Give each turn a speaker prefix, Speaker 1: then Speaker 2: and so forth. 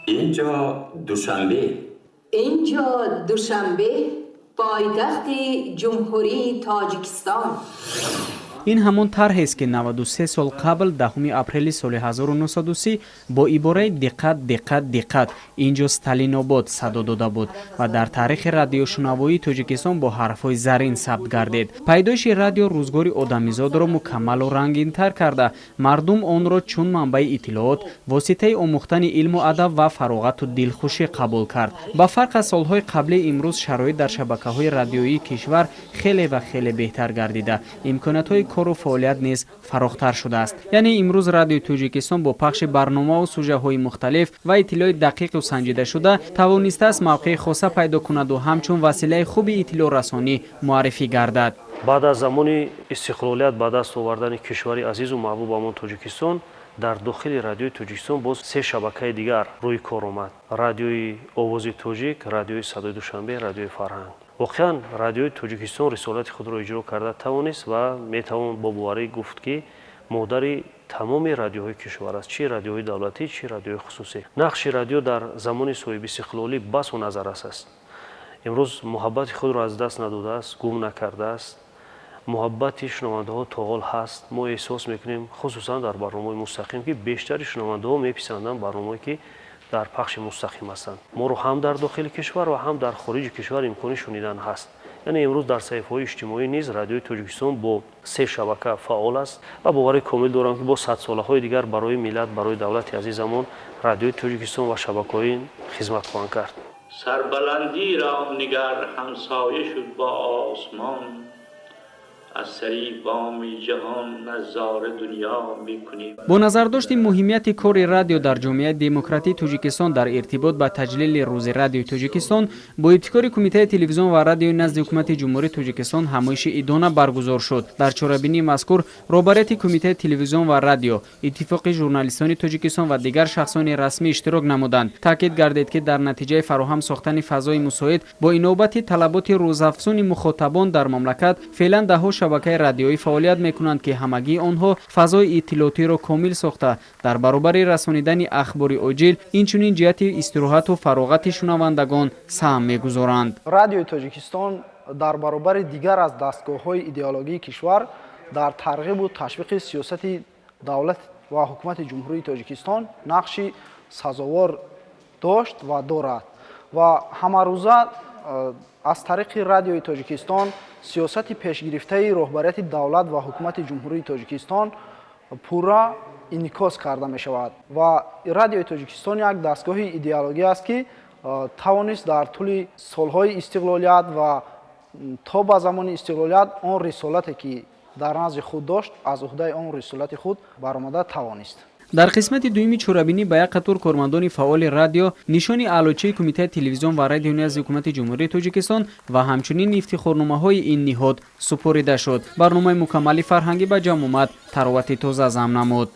Speaker 1: اینجا دوشنبه پایتخت جمهوری تاجیکستان.
Speaker 2: این همون طرحی است که 93 سال قبل 10 اپریل سال 1930 با عباره دقت اینجا استالین‌آباد صدا داده بود و در تاریخ رادیو شنوایی تاجیکستان با حرف‌های زرین ثبت گردید. پیدایش رادیو روزگار آدمیزاد را مکمل و رنگین‌تر کرده، مردم آن را چون منبع اطلاعات، واسطه آموختن علم و ادب و فراغت و دلخوشی قبول کرد. با فرق از سال‌های قبلی امروز شرایط در شبکه‌های رادیویی کشور خیلی بهتر گردیده. امکانات‌های کار و فعالیت نیز فراختر شده است. یعنی امروز رادیو تاجیکستان با پخش برنامه و سوژه‌های مختلف و اطلاعات دقیق و سنجیده شده توانسته است موقع خاصه پیدا کند و همچون وسیله خوب اطلاع رسانی معرفی گردد.
Speaker 3: بعد از زمان استقلالیت، بعد از آوردن کشور عزیز و محبوبمان تاجیکستان، در داخل رادیوی تاجیکستان باز 3 شبکه دیگر روی کار آمد. رادیوی آواز تاجیک، رادیوی صدای دوشنبه، رادیوی فرهنگ. واقعا رادیوی تاجیکستان رسالت خود را اجرا کرده توانست و میتوان با باوری گفت که مادر تمام رادیوهای کشور است، چه رادیوهای دولتی چه رادیوهای خصوصی. نقش رادیو در زمان صاحب استقلالی بس و نظر است. امروز محبت خود را از دست نداده است، گم نکرده است. محبت شنونده ها تاغال هست. ما احساس میکنیم خصوصا در برنامه مستقیم که بیشتر شنونده ها میپسندند برنامه‌ای که در پخش مستقیم هستند. ما رو هم در داخل کشور و هم در خارج کشور امکان شنیدن هست. یعنی امروز در صحیفه‌های اجتماعی نیز رادیوی تاجیکستان با 3 شبکه فعال است و باور کامل دارم که با 100 ساله‌های دیگر برای ملت، برای دولت عزیزمان رادیوی تاجیکستان و شبکه‌های خدمت خواهند کرد.
Speaker 4: سربلندی را نگر همسایه شد با آسمان، از سری بام جهان نظاره دنیا میکنیم.
Speaker 2: با نظر داشتیم مهمیت کار رادیو در جامعه دموکراتیک تاجیکستان در ارتباط با تجلیل روز رادیو تاجیکستان با ابتکار کمیته تلویزیون و رادیو نزد حکومت جمهوری تاجیکستان همایش ایدانه برگزار شد. در چاره‌بینی مذکور رهبریت کمیته تلویزیون و رادیو، اتفاق ژورنالیستان تاجیکستان و دیگر شخصان رسمی اشتراک نمودند. تاکید گردید که در نتیجه فراهم ساختن فضای مساعد با انابت طلبات روزافزون مخاطبان در مملکت فعلا ده‌ها شبکه رادیویی فعالیت میکنند که همگی آنها فضای اطلاعاتی را کامل ساخته در برابر رسانیدن اخبار عاجل اینچنین جهت استراحت و فراغت شنوندگان سهم میگذارند.
Speaker 5: رادیوی تاجیکستان در برابر دیگر از دستگاه‌های ایدئولوژی کشور در ترغیب و تشویق سیاست دولت و حکومت جمهوری تاجیکستان نقشی سزاوار داشت و دارد و همروزه از طریق رادیوی تاجیکستان سیاست پیشگرفته رهبریت دولت و حکومت جمهوری تاجیکستان پورا انعکاس کرده می شود و رادیوی تاجیکستان یک دستگاه ایدئولوژی است که توانست در طول سالهای استقلالیت و تا به زمان استقلالیت آن رسالتی که در نزد خود داشت از عهده آن رسالت خود برآمده توانست.
Speaker 2: در قسمت دومی چورابینی به یک قطار کارمندان فعال رادیو نشان اعلاچه کمیته تلویزیون و رادیو نزد حکومت جمهوری تاجیکستان و همچنین افتخارنامه‌های این نهاد سپرده شد. برنامه مکمل فرهنگی به جمع آمد، تراوت تازه ضم نمود.